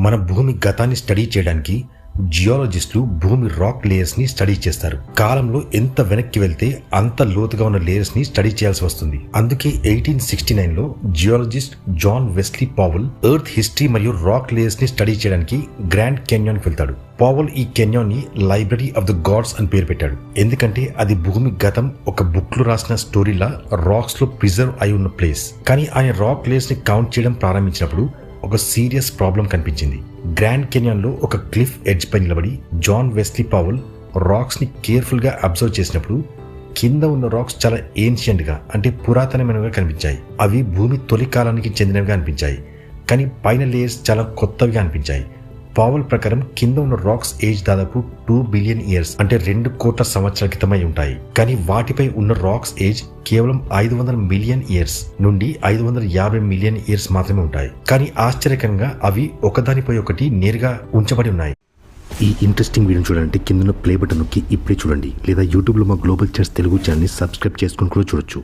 మన భూమి గతాన్ని స్టడీ చేయడానికి జియాలజిస్టులు భూమి రాక్ లేయర్స్ ని స్టడీ చేస్తారు. కాలంలో ఎంత వెనక్కి వెళ్తే అంత లోతుగా ఉన్న లేయర్స్ ని స్టడీ చేయాల్సి వస్తుంది. అందుకే 1869లో geologist John Wesley Powell earth history మరియు రాక్ లేయర్స్ ని స్టడీ చేయడానికి గ్రాండ్ కెన్యాన్ కి వెళ్తాడు. పావెల్ ఈ కెన్యాన్ ని లైబ్రరీ ఆఫ్ ద గాడ్స్ అని పేరు పెట్టాడు. ఎందుకంటే అది భూమి గతం ఒక బుక్ లో రాసిన స్టోరీలా రాక్స్ లో ప్రిజర్వ్ అయి ఉన్న ప్లేస్. కానీ ఆయన రాక్ లేయర్స్ ని కౌంట్ చేయడం ప్రారంభించినప్పుడు ఒక సీరియస్ ప్రాబ్లం కనిపించింది. గ్రాండ్ కెన్యాన్ లో ఒక క్లిఫ్ ఎడ్జ్ పై నిలబడి జాన్ వెస్లీ పావెల్ రాక్స్ ని కేర్ఫుల్ గా అబ్జర్వ్ చేసినప్పుడు కింద ఉన్న రాక్స్ చాలా ఏన్షియంట్ గా అంటే పురాతనమైనవిగా కనిపించాయి. అవి భూమి తొలి కాలానికి చెందినవిగా అనిపించాయి. కానీ పైన లేయర్స్ చాలా కొత్తవిగా అనిపించాయి. పావెల్ ప్రకారం కింద ఉన్న రాక్స్ ఏజ్ దాదాపు 2 బిలియన్ ఇయర్స్ అంటే 2 కోట్ల సంవత్సరాల క్రితమై ఉంటాయి. కానీ వాటిపై ఉన్న రాక్స్ ఏజ్ కేవలం 500 మిలియన్ ఇయర్స్ నుండి 550 మిలియన్ ఇయర్స్ మాత్రమే ఉంటాయి. కానీ ఆశ్చర్యకరంగా అవి ఒకదానిపై ఒకటి నేరుగా ఉంచబడి ఉన్నాయి. ఈ ఇంట్రెస్టింగ్ వీడియో చూడాలంటే కింద ప్లే బటన్ నొక్కి ఇప్పుడే చూడండి, లేదా యూట్యూబ్లో మా గ్లోబల్ చర్చ్ తెలుగు ఛానల్ని సబ్స్క్రైబ్ చేసుకుని కూడా చూడొచ్చు.